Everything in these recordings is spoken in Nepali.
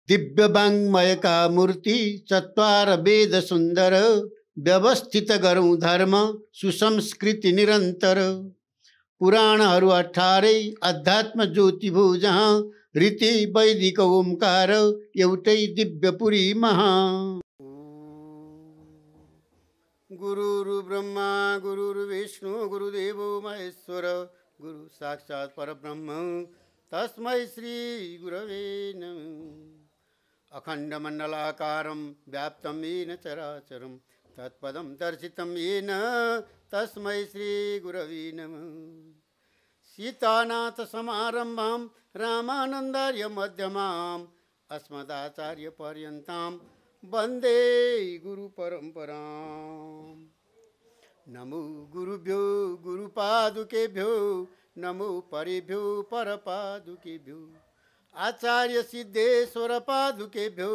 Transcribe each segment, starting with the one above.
दिव्य वाङ्मय का मूर्ति चत्वार वेद सुन्दर व्यवस्थित गरौँ धर्म सुसंस्कृति निरन्तर पुराणहरू 18 अध्यात्म ज्योति भो जहाँ रीति वैदिक ओमकार एउटै दिव्यपुरी महा गुरुर् ब्रह्मा गुरुर्विष्णु गुरुदेवो महेश्वर गुरु साक्षात् परब्रह्म तस्मै श्री गुरवे नमः। अखण्डमण्डलाकारं व्याप्तं येन चराचरं तत्पदं दर्शितं येन तस्मै श्री गुरवे नमः। सीतानाथ समारम्भां रामानन्दार्य मध्यमाम् अस्मदाचार्य पर्यन्तां वन्दे गुरु परम्पराम्। नमो गुरुभ्यो गुरुपादुकेभ्यो नमो परेभ्यो परपादुकेभ्यो आचार्य सिद्धेश्वर पादुकेभ्यो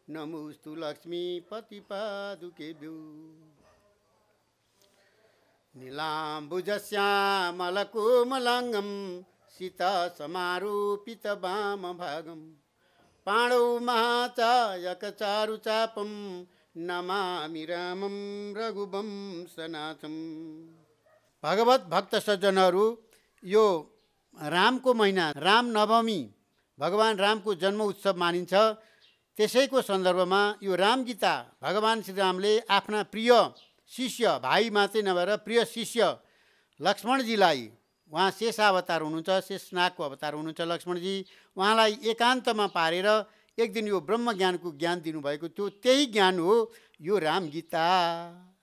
नमोस्तु लक्ष्मीपति पादुकेभ्यो। नीलाम्बुजश्यामलकोमलाङ्गं सीता समारोपित वामभागं पाणौ महाचायकचारुचापं नमामि रामं रघुवंशनाथं। भगवत भक्त सज्जनहरू, यो रामको महिना राम नवमी भगवान रामको जन्म उत्सव मानिन्छ। त्यसैको सन्दर्भमा यो राम गीता भगवान श्रीरामले आफ्ना प्रिय शिष्य भाइ मात्रै नभएर प्रिय शिष्य लक्ष्मणजीलाई, उहाँ शेषावतार हुनुहुन्छ, शेषनागको अवतार हुनुहुन्छ लक्ष्मणजी, उहाँलाई एकान्तमा पारेर एक दिन यो ब्रह्म ज्ञानको ज्ञान दिनुभएको थियो। त्यही ज्ञान हो यो राम गीता।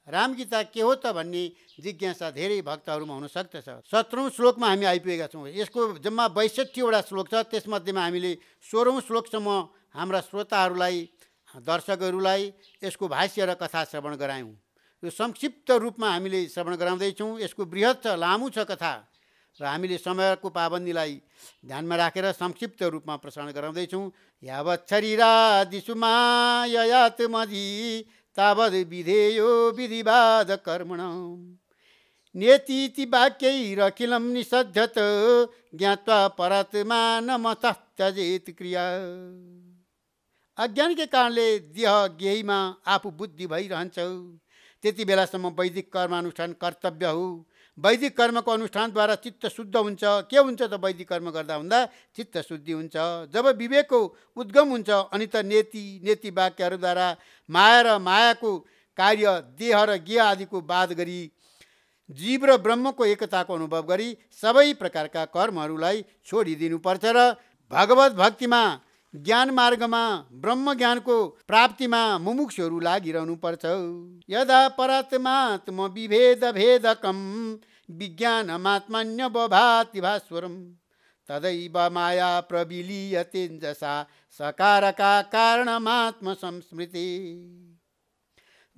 राम गीता के हो त भन्ने जिज्ञासा धेरै भक्तहरूमा हुन सक्दछ। 17औं श्लोकमा हामी आइपुगेका छौँ। यसको जम्मा 62वटा श्लोक छ। त्यसमध्येमा हामीले 16औं श्लोकसम्म हाम्रा श्रोताहरूलाई दर्शकहरूलाई यसको भाष्य र कथा श्रवण गरायौँ। यो संक्षिप्त रूपमा हामीले श्रवण गराउँदैछौँ। यसको बृहत छ, लामो छ कथा र हामीले समयको पाबन्दीलाई ध्यानमा राखेर संक्षिप्त रूपमा प्रसारण गराउँदैछौँ। यावत् शरीरादिषु माययात्मधि तावद् विधेयो विधिवाद कर्मण नेतीति वाक्यैरखिलं निषध्यत ज्ञात्वा परात्मानमतः त्यजेत क्रिया। अज्ञानकै कारणले देह गेहीमा आफू बुद्धि भइरहन्छ। त्यति बेलासम्म वैदिक कर्मानुष्ठान कर्तव्य हो। वैदिक कर्मको अनुष्ठानद्वारा चित्त शुद्ध हुन्छ। के हुन्छ त वैदिक कर्म गर्दा हुँदा चित्त शुद्धि हुन्छ। जब विवेकको उद्गम हुन्छ अनि त नेति वाक्यहरूद्वारा माया र मायाको कार्य देह र गेह आदिको वाद गरी जीव र ब्रह्मको एकताको अनुभव गरी सबै प्रकारका कर्महरूलाई छोडिदिनुपर्छ र भगवत भक्तिमा ज्ञान मार्गमा ब्रह्म ज्ञानको प्राप्तिमा मुमुक्षुहरू लागिरहनुपर्छ। यदा परात्मात्म विभेद भेदकम विज्ञानमात्मन्य बभाति भास्वरम तदैव माया प्रविलीयतेजसा सकारका कारणमात्म संस्मृति।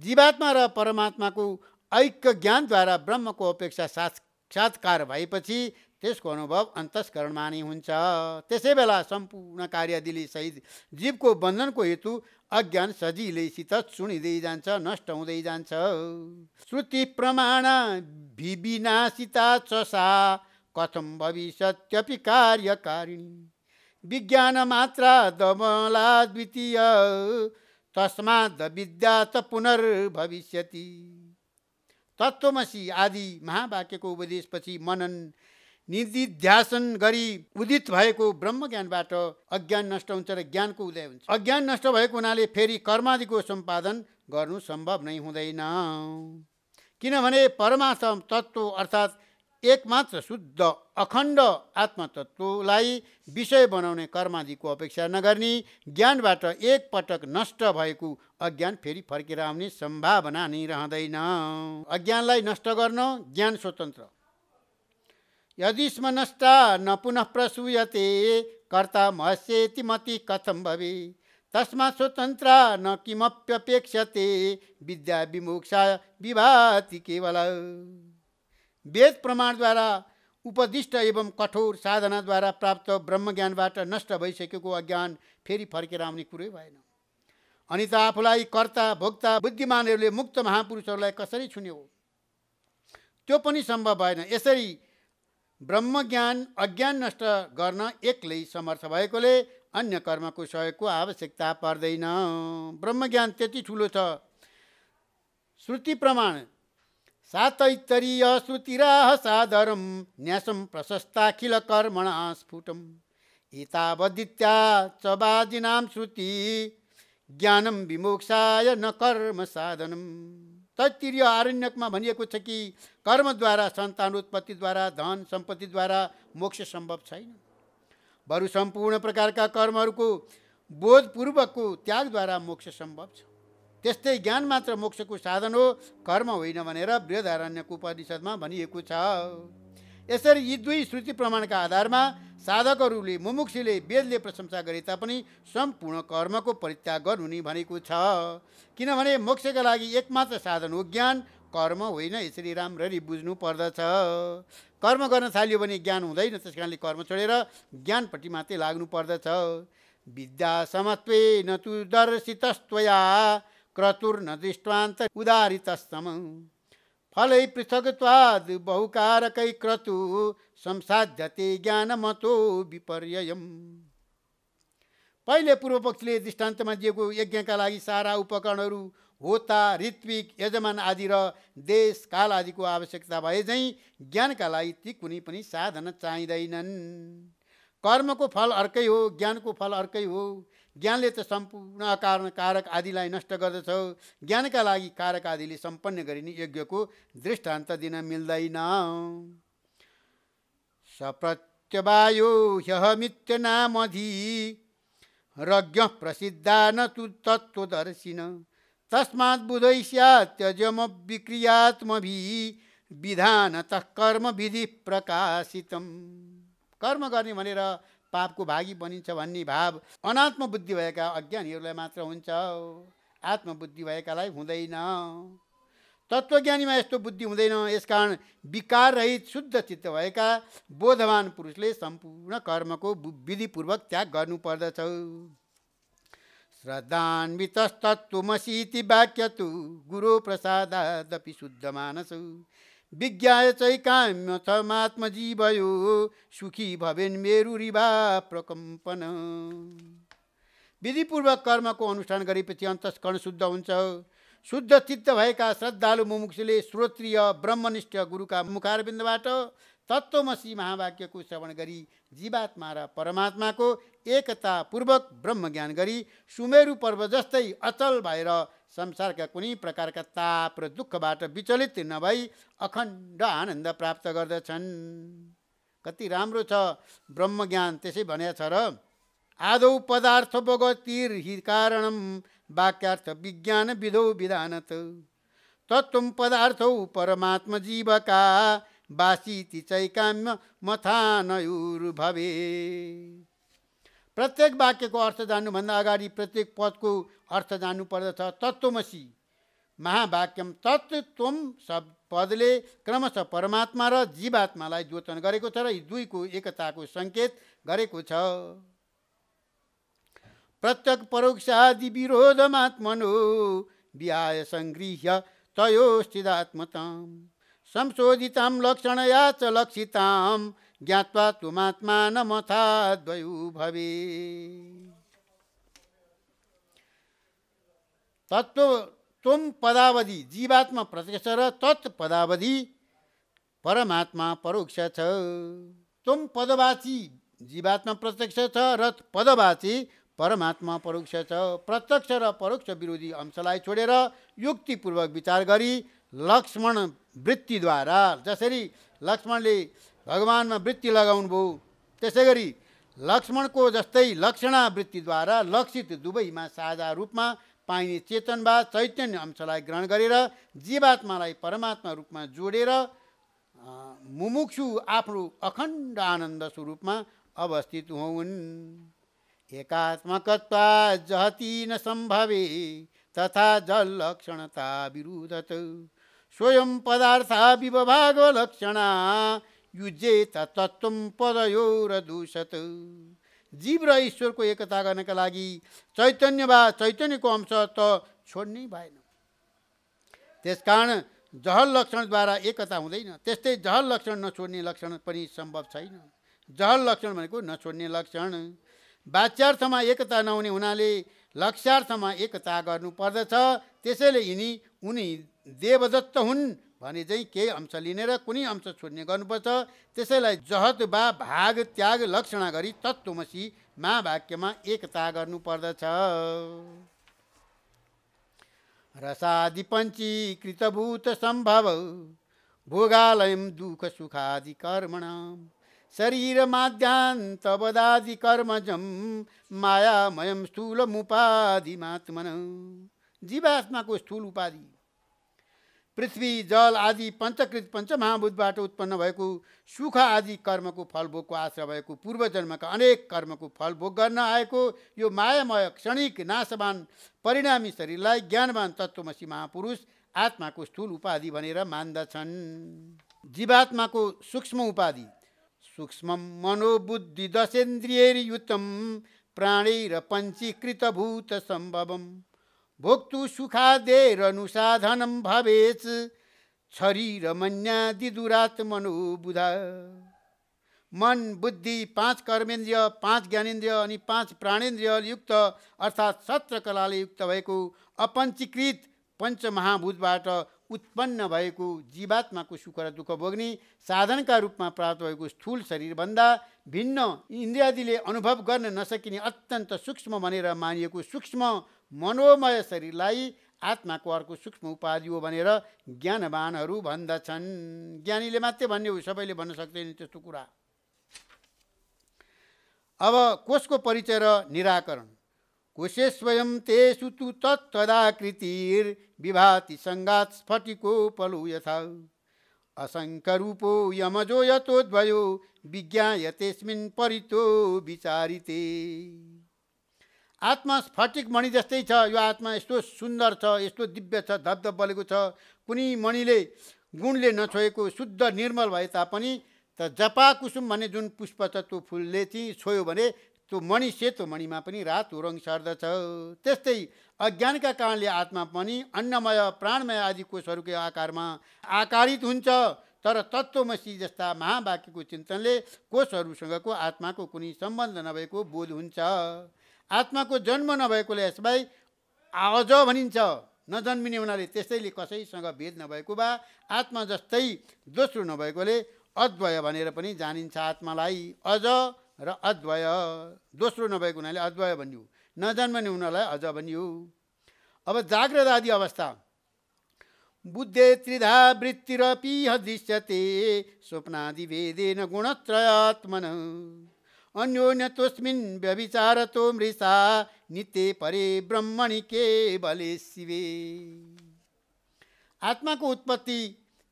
जीवात्मा र परमात्माको ऐक्य ज्ञानद्वारा ब्रह्मको अपेक्षा साक्षात्कार भएपछि त्यसको अनुभव अन्तस्करणमा नै हुन्छ। त्यसै बेला सम्पूर्ण कार्यादिले सहित जीवको बन्धनको हेतु अज्ञान सजिलैसित चुनिँदै जान्छ, नष्ट हुँदै जान्छ। श्रुति प्रमाण विविनाशिता च सा कथं भविष्यत्यपि कार्यकारिणी विज्ञान मात्रा दमला द्वितीय तस्माद् विद्या त पुनर्भविष्यति। तत्त्वमसि आदि महावाक्यको उपदेशपछि मनन निधिध्यासन गरी उदित भएको ब्रह्म ज्ञानबाट अज्ञान नष्ट हुन्छ र ज्ञानको उदय हुन्छ। अज्ञान नष्ट भएको हुनाले फेरि कर्मादिको सम्पादन गर्नु सम्भव नै हुँदैन। किनभने परमात्मा तत्त्व अर्थात् एकमात्र शुद्ध अखण्ड आत्मतत्त्वलाई विषय बनाउने कर्मादिको अपेक्षा नगर्ने ज्ञानबाट एक पटक नष्ट भएको अज्ञान फेरि फर्केर आउने सम्भावना नै रहँदैन। अज्ञानलाई नष्ट गर्न ज्ञान स्वतन्त्र। यदि स्म नष्टा न पुनः प्रसूयते कर्ता महस्येति मति कथं भवे तस्मात् स्वतन्त्रा न किमप्यपेक्षते विद्या विमोक्षा विभाति केवल। वेद प्रमाणद्वारा उपदिष्ट एवं कठोर साधनाद्वारा प्राप्त ब्रह्म ज्ञानबाट नष्ट भइसकेको अज्ञान फेरि फर्केर आउने कुरै भएन। अनि त आफूलाई कर्ता भोक्ता बुद्धिमानहरूले मुक्त महापुरुषहरूलाई कसरी छुने हो? त्यो पनि सम्भव भएन। यसरी ब्रह्मज्ञान अज्ञान नष्ट गर्न एक्लै समर्थ भएकोले अन्य कर्मको सहयोगको आवश्यकता पर्दैन। ब्रह्मज्ञान त्यति ठुलो छ। श्रुति प्रमाण सातैतरीय श्रुतिराह सादरम न्यासम प्रशस्ताखिल कर्मणा स्फुटम एतावदित्या च वादिनां श्रुति ज्ञानम विमोक्षाय न कर्म साधनम। तैत्तिरीय आरण्यकमा भनिएको छ कि कर्मद्वारा सन्तान उत्पत्तिद्वारा धन सम्पत्तिद्वारा मोक्ष सम्भव छैन, बरु सम्पूर्ण प्रकारका कर्महरूको बोधपूर्वकको त्यागद्वारा मोक्ष सम्भव छ। त्यस्तै ज्ञान मात्र मोक्षको साधन हो, कर्म होइन भनेर बृहदारण्यक उपनिषदमा भनिएको छ। यसरी यी दुई श्रुति प्रमाणका आधारमा साधकहरूले मुमुक्षुले वेदले प्रशंसा गरे तापनि सम्पूर्ण कर्मको परित्याग गर्नु नि भनेको छ। किनभने मोक्षका लागि एकमात्र साधन हो ज्ञान, कर्म होइन। यसरी राम्ररी बुझ्नु पर्दछ। कर्म गर्न थाल्यो भने ज्ञान हुँदैन, त्यस कारणले कर्म छोडेर ज्ञानपट्टि मात्रै लाग्नु पर्दछ। विद्या समत्वे न तु दर्शितस्त्वया क्रतुर्न दृष्टान्त उदारितस्तम फलै पृथक्त्वाद् बहुकारकै क्रतु संसाध्यते ज्ञानमतो विपर्ययम्। पहिले पूर्व पक्षले दृष्टान्तमा दिएको यज्ञका लागि सारा उपकरणहरू होता, ऋत्विक, यजमान आदि र देश काल आदिको आवश्यकता भए झैँ ज्ञानका लागि ती कुनै पनि साधन चाहिँदैनन्। कर्मको फल अर्कै हो, ज्ञानको फल अर्कै हो। ज्ञानले त सम्पूर्ण अकारण कारक आदिलाई नष्ट गर्दछ। ज्ञानका लागि कारक आदिले सम्पन्न गरिने यज्ञको दृष्टान्त दिन मिल्दैन। सप्रत्यवायो ह्यहमित्य नामधि रज्ञः प्रसिद्धा न तु तत्त्वदर्शिन तस्मात् बुधै स्यात् त्यजमविक्रियात्मभिः विधानतः कर्म विधि प्रकाशितम्। कर्म गर्ने भनेर पापको भागी बनिन्छ भन्ने भाव अनात्म बुद्धि भएका अज्ञानीहरूलाई मात्र हुन्छ, आत्मबुद्धि भएकालाई हुँदैन। तत्त्वज्ञानीमा यस्तो बुद्धि हुँदैन। यसकारण विकार रहित शुद्ध चित्त भएका बोधवान पुरुषले सम्पूर्ण कर्मको विधिपूर्वक त्याग गर्नुपर्दछ। श्रद्धान्वितस्तत्त्वमसीति वाक्यतु गुरो प्रसादादपि शुद्ध मानस विज्ञाय चैकाम्यथमात्मजीवयो सुखी भवेन् मेरुरिवा प्रकम्पन। विधिपूर्वक कर्मको अनुष्ठान गरेपछि अन्तस्करण शुद्ध हुन्छ। शुद्ध चित्त भएका श्रद्धालु मुमुक्षुले श्रोत्रिय ब्रह्मनिष्ठ गुरुका मुखारविन्दबाट तत्त्वमसी महावाक्यको श्रवण गरी जीवात्मा र परमात्माको एकता पूर्वक ब्रह्मज्ञान गरी सुमेरु पर्वत जस्तै अचल भएर संसारका कुनै प्रकारका ताप र दुःखबाट विचलित नभई अखण्ड आनन्द प्राप्त गर्दछन्। कति राम्रो छ ब्रह्मज्ञान। त्यसै भनेको छ र आदौ पदार्थ भगवतीर्हि कारणम वाक्यार्थ विज्ञान विधौ विधानत तत्त्वं पदार्थौ परमात्म जीवका वासीति चैकाम्य मथानयुर्भवे। प्रत्येक वाक्यको अर्थ जान्नुभन्दा अगाडि प्रत्येक पदको अर्थ जान्नु पर्दछ। तत्त्वमसी महावाक्यम तत्त्वम सब पदले क्रमशः परमात्मा र जीवात्मालाई द्योतन गरेको छ र यी दुईको एकताको सङ्केत गरेको छ। प्रत्यक् परोक्षादि विरोधमात्मनो विहाय सङ्गृह्य तयोस्थिदात्मताम् संशोधितां लक्षणया च लक्षितां ज्ञात्वा त्वमात्मानमथाद्वयो भवे। तत्व त्वम पदावधि जीवात्मा प्रत्यक्ष र तत् पदावधि परमात्मा परोक्ष छ। त्वम पदवाची जीवात्मा प्रत्यक्ष छ र पदवाची परमात्मा परोक्ष छ। प्रत्यक्ष र परोक्ष विरोधी अंशलाई छोडेर युक्तिपूर्वक विचार गरी लक्ष्मण वृत्तिद्वारा जसरी लक्ष्मणले भगवानमा वृत्ति लगाउनु भयो त्यसै गरी लक्ष्मणको जस्तै लक्षणा वृत्तिद्वारा लक्षित दुवैमा साझा रूपमा पाइने चेतन वा चैतन्य अंशलाई ग्रहण गरेर जीवात्मालाई परमात्मा रूपमा जोडेर मुमुक्षु आफ्नो अखण्ड आनन्द स्वरूपमा अवस्थित हुन्। एकात्मकत्वा जहति न सम्भवे तथा जलक्षणता विरुद्धत स्वयं पदार्था विभाग लक्षणा युज्येत तत्त्वं पदयोरदूषत। जीव र ईश्वरको एकता गर्नका लागि चैतन्य वा चैतन्यको अंश त छोड्नै भएन। त्यसकारण जहल लक्षणद्वारा एकता हुँदैन। त्यस्तै जहल लक्षण नछोड्ने लक्षण पनि सम्भव छैन। जहल लक्षण भनेको नछोड्ने लक्षण। वाच्यार्थमा एकता नहुने हुनाले लक्ष्यार्थमा एकता गर्नुपर्दछ। त्यसैले उनी देवदत्त हुन् भने चाहिँ केही अंश लिने र कुनै अंश छोड्ने गर्नुपर्छ। त्यसैलाई जहत वा भाग त्याग लक्षणा गरी तत्त्वमसि महावाक्यमा एकता गर्नुपर्दछ। रसादि पञ्चीकृतभूत सम्भव भोगालयं दुःख सुखादि कर्मणां शरीर माद्यान्तवदादि कर्मजं मायामयं स्थूलमुपाधिमात्मनः। जीवात्माको स्थूल उपाधि पृथ्वी जल आदि पञ्चकृत पञ्चमहाभूतबाट उत्पन्न भएको सुख आदि कर्मको फल भोगको आश्रय भएको पूर्वजन्मका अनेक कर्मको फल भोग गर्न आएको यो मायामय क्षणिक नाशवान परिणामी शरीरलाई ज्ञानवान तत्त्वमसि महापुरुष आत्माको स्थूल उपाधि भनेर मान्दछन्। जीवात्माको सूक्ष्म उपाधि सूक्ष्म मनोबुद्धि दशेन्द्रियैर्युतं प्राणैर पञ्चीकृतभूत सम्भवम् भोक्तु सुखादेरनुसाधनं भवेत् शरीरमन्यादि दुरात्मनोबुधा। मन बुद्धि 5 कर्मेन्द्रिय 5 ज्ञानेन्द्रिय अनि 5 प्राणेन्द्रिय युक्त अर्थात् 17 कलाले युक्त भएको अपञ्चीकृत पञ्चमहाभूतबाट उत्पन्न भएको जीवात्माको सुख र दुःख भोग्ने साधनका रूपमा प्राप्त भएको स्थूल शरीरभन्दा भिन्न इन्द्रियादिले अनुभव गर्न नसकिने अत्यन्त सूक्ष्म भनेर मानिएको सूक्ष्म मनोमय शरीरलाई आत्माको अर्को सूक्ष्म उपाधि हो भनेर ज्ञानवानहरू भन्दछन्। ज्ञानीले मात्रै भन्ने हो, सबैले भन्न सक्दैन त्यस्तो कुरा। अब कोषको परिचय र निराकरण। कोशे स्वयं तेषु तु तत्तदाकृतिर् विभाति संगात् स्फटिकोपलो यथा असङ्ख्यरूपो यमजो यतोद्वयो विज्ञायतेऽस्मिन् परितो विचारिते। आत्मा स्फटिक मणि जस्तै छ। यो आत्मा यस्तो सुन्दर छ, यस्तो दिव्य छ, धपधप बलेको छ। कुनै मणिले गुणले नछोएको शुद्ध निर्मल भए तापनि त जपा कुसुम भन्ने जुन पुष्प छ त्यो फुलले चाहिँ छोयो भने त्यो मणि सेतो मणिमा पनि रातो रङ सर्दछ। त्यस्तै अज्ञानका कारणले आत्मा पनि अन्नमय प्राणमय आदि कोषहरूकै आकारमा आकारित हुन्छ। तर तत्त्वमसि जस्ता महावाक्यको चिन्तनले कोषहरूसँगको आत्माको कुनै सम्बन्ध नभएको बोध हुन्छ। आत्माको जन्म नभएकोले यसलाई अज भनिन्छ, नजन्मिने हुनाले त्यसैले कसैसँग भेद नभएको वा आत्मा जस्तै दोस्रो नभएकोले अद्वय भनेर पनि जानिन्छ। आत्मालाई अज र अद्वय, दोस्रो नभएको हुनाले अद्वय भनियो, नजन्मने हुनालाई अज भनियो। अब जाग्रत आदि अवस्था। बुद्धे त्रिधा वृत्तिरपि दृश्यते स्वप्नादि भेदेन गुणत्रयात्मन अन्योन्यतोऽस्मिन् व्यभिचारतो मृषा नित्ये परे ब्रह्मणि केवले शिवे। आत्माको उत्पत्ति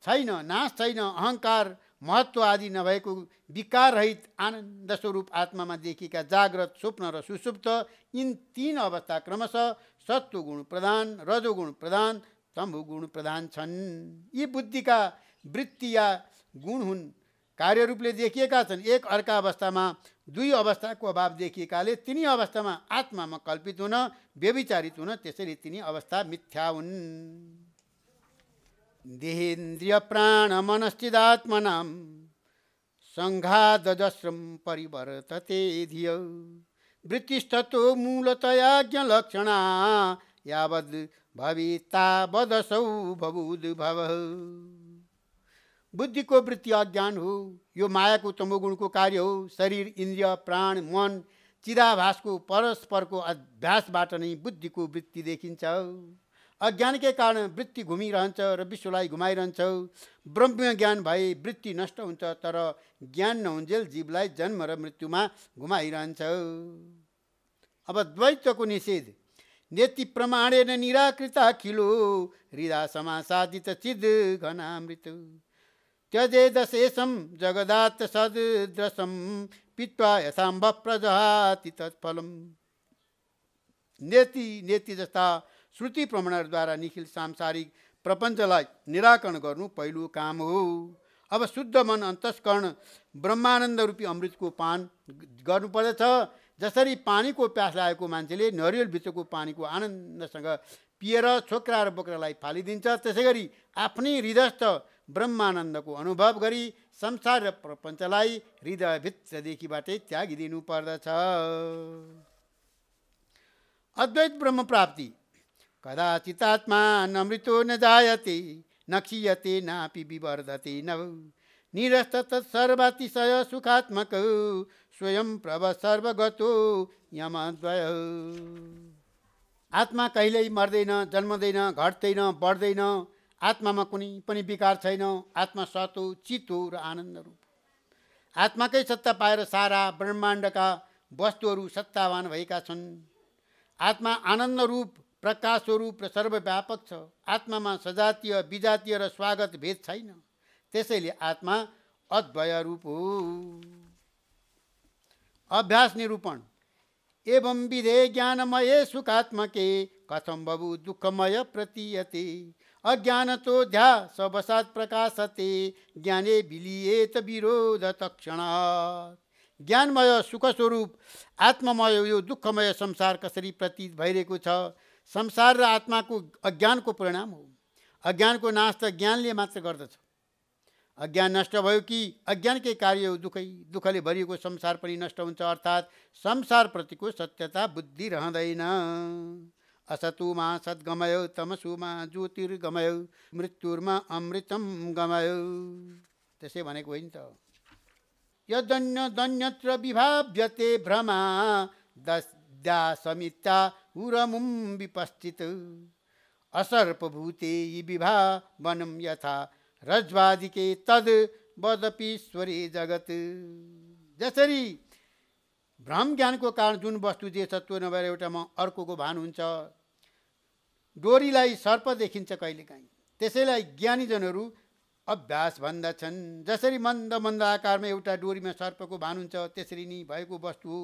छैन, नाश छैन, अहङ्कार महत्व आदि नभएको विकार रहित आनन्द स्वरूप आत्मामा देखिएका जाग्रत स्वप्न र सुषुप्त यिन 3 अवस्था क्रमशः सत्वगुण प्रधान, रजोगुण प्रधान, तमोगुण प्रधान छन्। यी बुद्धिका वृत्ति या गुण हुन्, कार्य रूपले देखिएका छन्। एक अर्का अवस्थामा 2 अवस्थाको अभाव देखिएकाले तिनी अवस्थामा आत्मामा कल्पित हुन, व्यभिचारित हुन, त्यसैले तिनी अवस्था मिथ्या हुन्। देहेन्द्रिय प्राण मनश्चिदात्मनां संघादजस्रं परिवर्तते धियो वृत्तिस्ततो मूलतया ज्ञलक्षणा यावद् भवेत्तावदसौ भवुद्भव। बुद्धिको वृत्ति अज्ञान हो, यो मायाको तमोगुणको कार्य हो। शरीर इन्द्रिय प्राण मन चिदाभासको परस्परको अभ्यासबाट नै बुद्धिको वृत्ति देखिन्छ। अज्ञानकै कारण वृत्ति घुमिरहन्छ र विश्वलाई घुमाइरहन्छ। ब्रह्म ज्ञान भए वृत्ति नष्ट हुन्छ, तर ज्ञान नहुन्जेल जीवलाई जन्म र मृत्युमा घुमाइरहन्छ। अब द्वैतको निषेध। नेति प्रमाणेन निराकृताखिलो हृदा समासादित चिद घनामृत त्यजेदशेषं जगदात् सदृशं पीत्वा यथाम्भ प्रजहाति तत्फलम्। नेति जस्ता श्रुति प्रमाणहरूद्वारा निखिल सांसारिक प्रपञ्चलाई निराकरण गर्नु पहिलो काम हो। अब शुद्ध मन अन्तस्करण ब्रह्मानन्द रूपी अमृतको पान गर्नुपर्दछ। जसरी पानीको प्यास लागेको मान्छेले नरिवल भित्रको पानीको आनन्दसँग पिएर छोक्रा र बोक्रालाई फालिदिन्छ, त्यसै गरी आफ्नै हृदयस्थ ब्रह्मानन्दको अनुभव गरी संसार र प्रपञ्चलाई हृदयभित्रदेखिबाटै त्यागिदिनु पर्दछ। अद्वैत ब्रह्म प्राप्ति कदाचितात्मा न मृतो न जायते न क्षीयते नापि विवर्धते न निरस्त तत्सर्वातिशय सुखात्मक स्वयं प्रभ सर्वगतो यमद्वय। आत्मा कहिल्यै मर्दैन, जन्मदैन, घट्दैन, बढ्दैन। आत्मामा कुनै पनि विकार छैन। आत्मा सत हो, चित हो र आनन्द रूप। आत्माकै सत्ता पाएर सारा ब्रह्माण्डका वस्तुहरू सत्तावान भएका छन्। आत्मा आनन्द रूप, प्रकाश स्वरूप र सर्वव्यापक छ। आत्मामा सजातीय, विजातीय र स्वागत भेद छैन। त्यसैले आत्मा अद्वय रूप हो। अभ्यास निरूपण। एवं विधे ज्ञानमये सुखात्मके कथं बभु दुःखमय प्रतीयते अज्ञानतो ध्यासवशात् प्रकाशते ज्ञाने विलीयेत विरोध तत्क्षणात्। ज्ञानमय सुखस्वरूप आत्ममय यो दुःखमय संसार कसरी प्रतीत भइरहेको छ? संसार र आत्माको अज्ञानको परिणाम हो। अज्ञानको नाश त ज्ञानले मात्र गर्दछ। अज्ञान नष्ट भयो कि अज्ञानकै कार्य हो दुःखै। दुःखले भरिएको संसार पनि नष्ट हुन्छ, अर्थात् संसारप्रतिको सत्यता बुद्धि रहँदैन। असतुमा सद्गमयो तमसुमा ज्योतिर्गमयो मृत्युर्मा अमृतम गमयो। त्यसै भनेको होइन त। यदन्यत्र विभाव्यते भ्रमा दस्यासमित्या उरमुं विपश्चित् असर्पभूते विभावनं यथा रज्वादिके तद वदपीश्वरे जगत। जसरी भ्रम ज्ञानको कारण जुन वस्तु जे तत्त्व नभएर एउटामा अर्कोको भान हुन्छ, डोरीलाई सर्प देखिन्छ कहिलेकाहीँ, त्यसैलाई ज्ञानीजनहरू अभ्यास भन्दछन्। जसरी मन्द मन्द आकारमा एउटा डोरीमा सर्पको भान हुन्छ, त्यसरी नै भएको वस्तु हो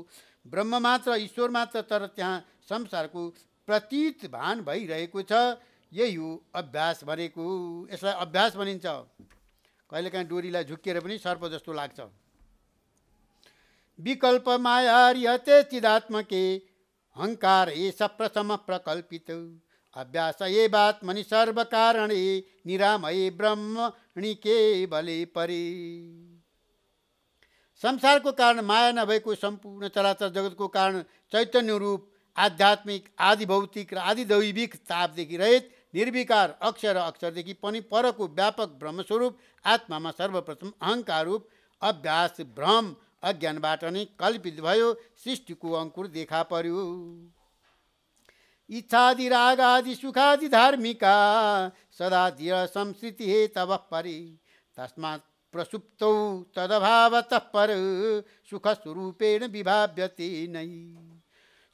ब्रह्म मात्र, ईश्वर मात्र, तर त्यहाँ संसारको प्रतीत भान भइरहेको छ। यही हो अभ्यास भनेको। यसलाई अभ्यास भनिन्छ। कहिलेकाहीँ डोरीलाई झुक्किएर पनि सर्प जस्तो लाग्छ। विकल्प माया रिहते चिदात्मके अहंकार एष प्रथम प्रकल्पित अभ्यास एवात्मनि सर्व कारणे निरामये ब्रह्मणि केवले परे। संसारको कारण माया नभएको सम्पूर्ण चराचर जगतको कारण चैतन्य रूप आध्यात्मिक, आदि भौतिक र आदि दैविक तापदेखि रहित निर्विकार अक्षर र अक्षरदेखि पनि परको व्यापक ब्रह्मस्वरूप आत्मामा सर्वप्रथम अहंकार रूप अभ्यास भ्रम अज्ञानबाट नै कल्पित भयो। सृष्टिको अंकुर देखा पर्यो। इच्छादि रागादि सुखादि धार्मिका सदा दृढ संस्कृति हे तब परे तस्मात् प्रसुप्तौ तदभावतः पर सुख स्वरूपेण विभाव्यते नै।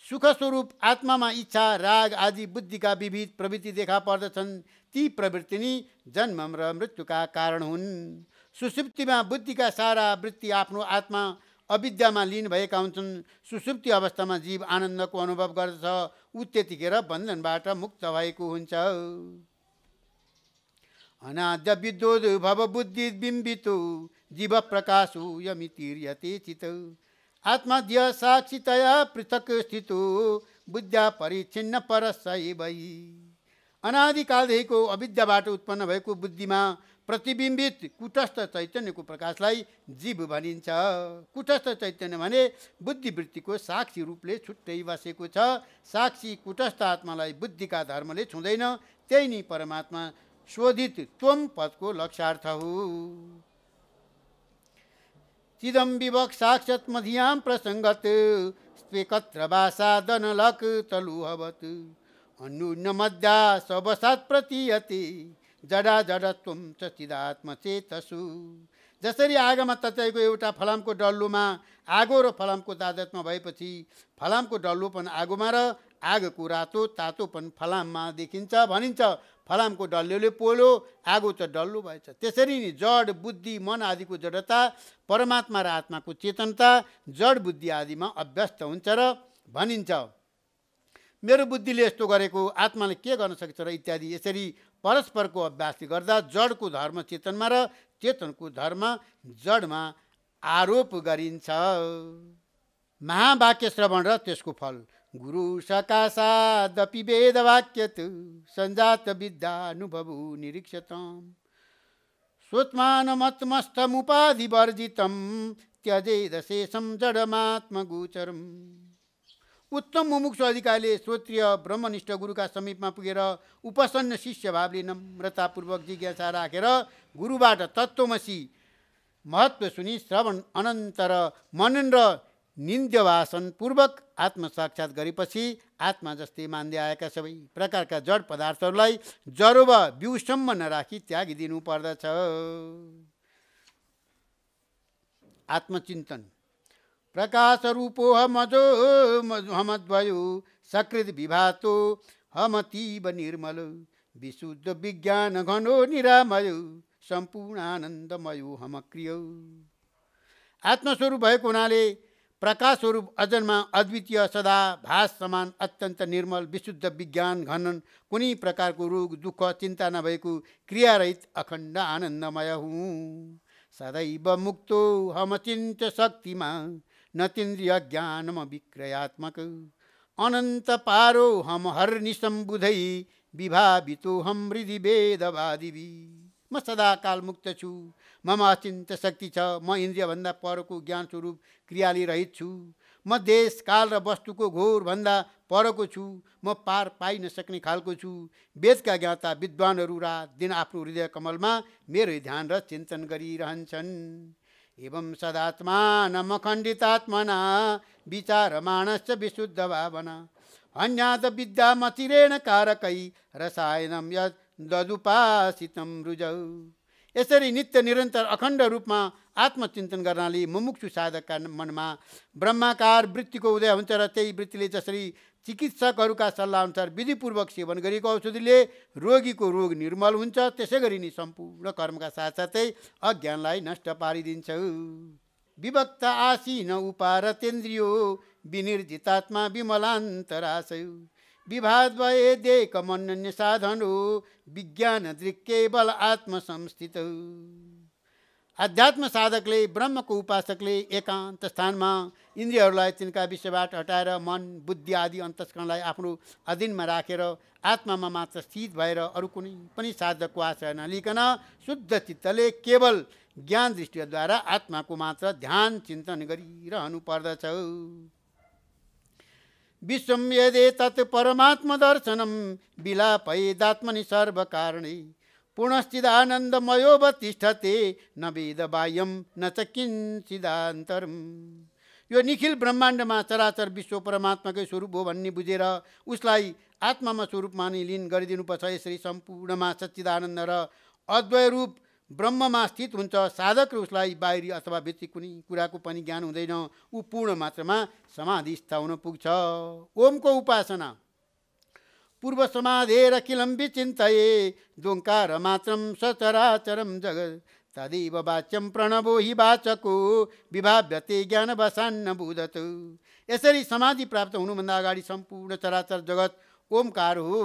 सुख स्वरूप आत्मामा इच्छा राग आदि बुद्धिका विविध प्रवृत्ति देखा पर्दछन्। ती प्रवृत्ति नै जन्म र मृत्युका कारण हुन्। सुसुप्तिमा बुद्धिका सारा वृत्ति आफ्नो आत्मा अविद्यामा लीन भएका हुन्छन्। सुसुप्ति अवस्थामा जीव आनन्दको अनुभव गर्दछ। ऊ त्यतिखेर बन्धनबाट मुक्त भएको हुन्छ। अनाद्य विद्योद भव बुद्धि बिम्बितो जीव प्रकाशो यमितिर्यते चित आत्मा ध्य साक्षितया पृथक स्थितो बुद्ध्या परिच्छिन्न परस्य भई। अनादिकालदेखिको अविद्याबाट उत्पन्न भएको बुद्धिमा प्रतिबिम्बित कुटस्थ चैतन्यको प्रकाशलाई जीव भनिन्छ। कुटस्थ चैतन्य भने बुद्धिवृत्तिको साक्षी रूपले छुट्टै बसेको छ। साक्षी कुटस्थ आत्मालाई बुद्धिका धर्मले छुँदैन। त्यही नै परमात्मा शोधित त्वम पदको लक्ष्यार्थ हो। चिदम विवक साक्षात् मधियां प्रसंगत स्वेकत्र वासादन लक तलुहवत अन्यून मध्या सबसात् प्रतीयते जडा जडत्वम च चिदात्म चेतसु। जसरी आगोमा तताएको एउटा फलामको डल्लोमा आगो र फलामको तादात्म्य भएपछि फलामको डल्लोपन आगोमा र आगोको रातो तातोपन फलाममा देखिन्छ भनिन्छ। फलामको डल्लोले पोलो, आगो त डल्लो भएछ। त्यसरी नै जड बुद्धि मन आदिको जडता परमात्मा र आत्माको चेतनता जड बुद्धि आदिमा अभ्यस्त हुन्छ र भनिन्छ मेरो बुद्धिले यस्तो गरेको, आत्माले के गर्न सक्छ र इत्यादि। यसरी परस्परको अभ्यासले गर्दा जडको धर्म चेतनमा र चेतनको धर्म जडमा आरोप गरिन्छ। महावाक्य श्रवण र त्यसको फल। गुरु सकाशादपि वेदवाक्यत संजात विद्यानुभवो निरीक्षताम् स्वत्मानमत्मस्तमुपाधिवर्जितं त्यजेदशेषं जडमात्मगोचरम्। उत्तम मुमुक्षु अधिकारीले श्रोत्रिय ब्रह्मनिष्ठ गुरुका समीपमा पुगेर उपसन्न शिष्य भावले नम्रतापूर्वक जिज्ञासा राखेर गुरुबाट तत्त्वमसि महत्त्व सुनि श्रवण अनन्तर मनन र निन्द्यवासन पूर्वक आत्मसाक्षात गरेपछि आत्मा जस्तै मान्दै आएका सबै प्रकारका जड पदार्थहरूलाई जरो वा बिउसम्म नराखी त्यागिदिनु पर्दछ। आत्मचिन्तन। प्रकाश रूपो हमजो हमद्वयो सकृत विभातो हमतीव निर्मल विशुद्ध विज्ञान घनो निरामय सम्पूर्ण आनन्दमयो हमक्रियो। आत्मस्वरूप भएको हुनाले प्रकाश स्वरूप अजन्मा अद्वितीय सदा भास समान अत्यन्त निर्मल विशुद्ध विज्ञान घन कुनै प्रकारको रोग दुःख चिन्ता नभएको क्रियारहित अखण्ड आनन्दमय हुँ। सदैव मुक्तो हमचिन्त शक्तिमा नतीन्द्रिय ज्ञानम विक्रयात्मक अनन्त पारो हम हर्निशं बुधै विभावितो हम हृदि वेदवादिवी। म सदाकाल मुक्त छु, मम अचिन्त शक्ति छ, म इन्द्रियभन्दा परको ज्ञान स्वरूप क्रियाले रहित छु, म देश काल र वस्तुको घोर भन्दा परको छु, म पार पाइ नसक्ने खालको छु। वेदका ज्ञाता विद्वानहरू रात दिन आफ्नो हृदय कमलमा मेरो ध्यान र चिन्तन गरिरहन्छन्। एवं सदात्मानमखण्डितात्मना विचारमाणश्च विशुद्ध भावना अन्याद विद्यामतिरेण कारकै रसायनम यद् ददुपासितं रुजौ। यसरी नित्य निरन्तर अखण्ड रूपमा आत्मचिन्तन गर्नाले मुमुक्षु साधकका मनमा ब्रह्माकार वृत्तिको उदय हुन्छ र त्यही वृत्तिले जसरी चिकित्सकहरूका सल्लाहअनुसार विधिपूर्वक सेवन गरेको औषधिले रोगीको रोग निर्मल हुन्छ, त्यसै गरी नै सम्पूर्ण कर्मका साथसाथै अज्ञानलाई नष्ट पारिदिन्छ। विभक्त आसीन उपारतेन्द्रियो विनिर्जितात्मा विमलान्तराशय विभाद्वये देकमन्य साधनो विज्ञान दृक् केवल आत्मसंस्थित। अध्यात्म साधकले ब्रह्मको उपासकले एकान्त स्थानमा इन्द्रियहरूलाई तिनका विषयबाट हटाएर मन बुद्धि आदि अन्तस्करणलाई आफ्नो अधीनमा राखेर आत्मामा मात्र स्थित भएर अरू कुनै पनि साधकको आश्रय नलिकन शुद्ध चित्तले केवल ज्ञान दृष्टिद्वारा आत्माको मात्र ध्यान चिन्तन गरिरहनु पर्दछ। विश्वं यदेतत् परमात्मदर्शनं विलापयेदात्मनि सर्वकारणे पूर्णस्थिदानन्दमयोऽवतिष्ठते न वेद बाह्यं न च किञ्चिदान्तरम्। यो निखिल ब्रह्माण्डमा चराचर विश्व परमात्माकै स्वरूप हो भन्ने बुझेर उसलाई आत्मामा स्वरूप मानि लीन गरिदिनुपर्छ। यसरी सम्पूर्णमा सच्चिदानन्द र अद्वय रूप ब्रह्ममा स्थित हुन्छ। साधक र उसलाई बाहिरी अथवा भित्री कुनै कुराको पनि ज्ञान हुँदैन, ऊ पूर्ण मात्रामा समाधिस्थ हुन पुग्छ। ओमको उपासना। पूर्व समाधेर किलं विचिन्तये दोङ्कार मात्रं सचराचरं जगत् तदेव वाच्यं प्रणवो हि वाचको विभाव्यते ज्ञानवशान्न बुधत्। यसरी समाधि प्राप्त हुनुभन्दा अगाडि सम्पूर्ण चराचर जगत ओमकार हो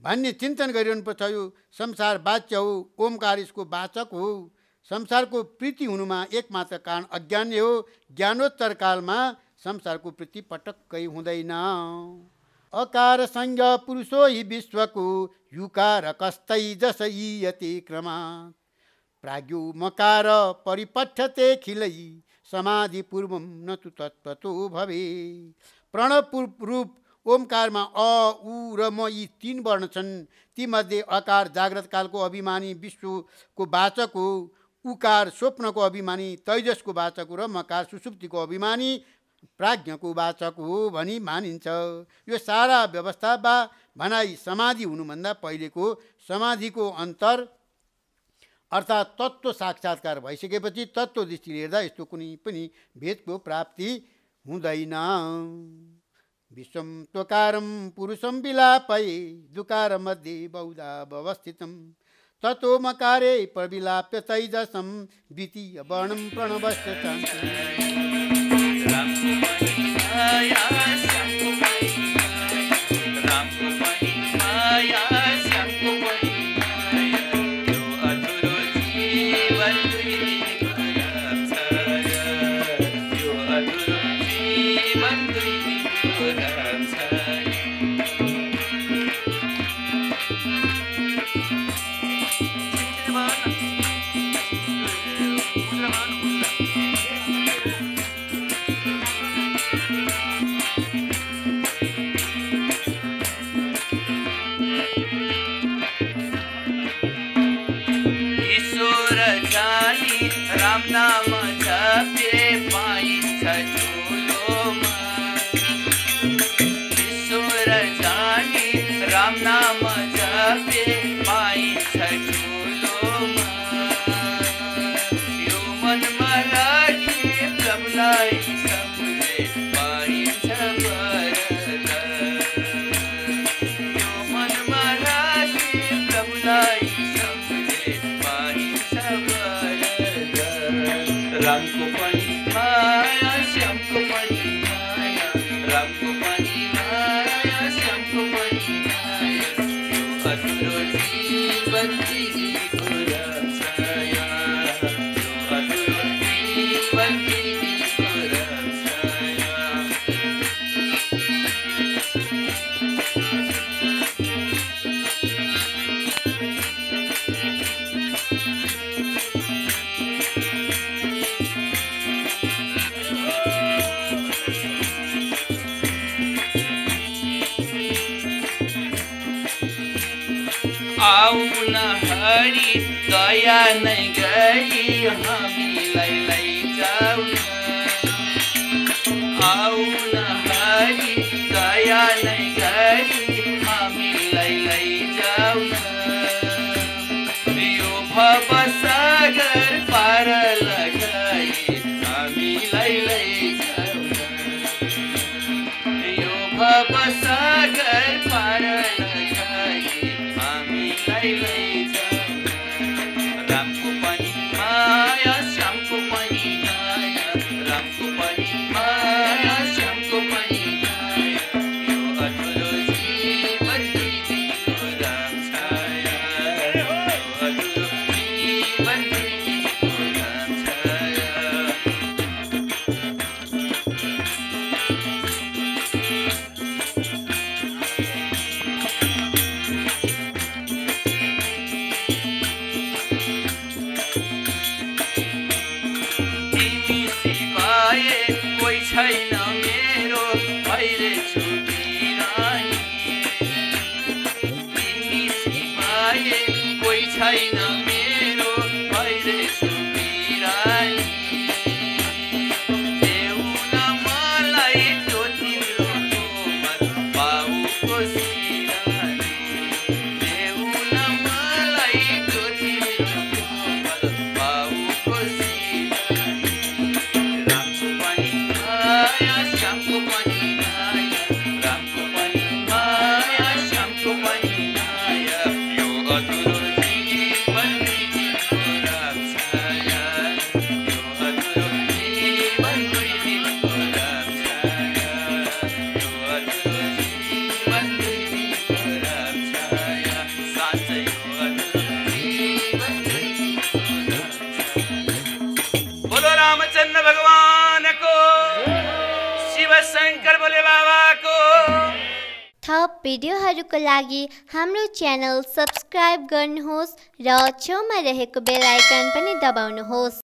भन्ने चिन्तन गरिरहनुपर्छ। यो संसार वाच्य हो, ओमकार यसको वाचक हो। संसारको प्रीति हुनुमा एकमात्र कारण अज्ञान नै हो। ज्ञानोत्तर कालमा संसारको प्रीति पटक्कै हुँदैन। अकार संज्ञ पुरुषो हि विश्वको युकार कस्तै जसयीयते क्रमात् प्राज्ञो मकार परिपठ्यते खिलै समाधि पूर्वं न तु तत्त्वतो भवे। प्रणव रूप ओमकारमा अ उ र म यी तीन वर्ण छन्। तीमध्ये अकार जाग्रत कालको अभिमानी विश्वको वाचक हो, उकार स्वप्नको अभिमानी तैजसको वाचक हो र मकार सुसुप्तिको अभिमानी प्राज्ञको वाचक हो भनी मानिन्छ। यो सारा व्यवस्था वा भनाइ समाधि हुनुभन्दा पहिलेको समाधिको अन्तर अर्थात् तत्त्व साक्षात्कार भइसकेपछि तत्त्व दृष्टिले हेर्दा यस्तो कुनै पनि भेदको प्राप्ति हुँदैन। विश्वं त्वकारं पुरुषं विलापये दुकार मध्ये बहुधा व्यवस्थितं ततो मकारे प्रविलाप्य तैजसं द्वितीय वर्णं प्रणवस्य रामको पनि माया श्यामको पनि माया रामको पनि माया श्यामको पनि माया यो अधुरो जीवन तिमीको रक्षाया यो अधुरो जीवन तिमीको रक्षाया आउन हरि दया नै गरी हामीलाई लैजाउन आउन हरि दया नै गरी हामीलाई लैजाउन यो भवसागर पार लगाई हामीलाई लैजाउन यो भवसागर पार लगाई हामीलाई लैजाउन रामको पनि माया श्यामको पनि माया रामको पनि माया श्यामको पनि माया यो अधुरो जीवन तिमीको रक्षाया यो अधुरो जीवन तिमीको रक्षाया कोही छैन मेरो भइरहेछु बिरामी तिमी सिवाय कोही छैन मेरो भइरहेछु बिरामी देऊ न मलाई त्यो तिम्रो कोमल बाउको सिरानी देऊ न मलाई त्यो तिम्रो कोमल बाउको सिरानी रामको पनि माया श्यामको पनि माया रामको पनि माया श्यामको पनि माया यो अधुरो जीवन तिमीको रक्षाया यो अधुरो जीवन तिमीको रक्षाया यो अधुरो जीवन तिमीको रक्षाया साँच्चै यो अधुरो जीवन तिमीको रक्षाया बोलो रामचन्द्र भगवानको शिव शंकर भोले बाबाको थप भिडियोहरूको लागि हाम्रो च्यानल सब्स्क्राइब गर्नुहोस् र छेउमा रहेको बेल आइकन पनि दबाउनुहोस्।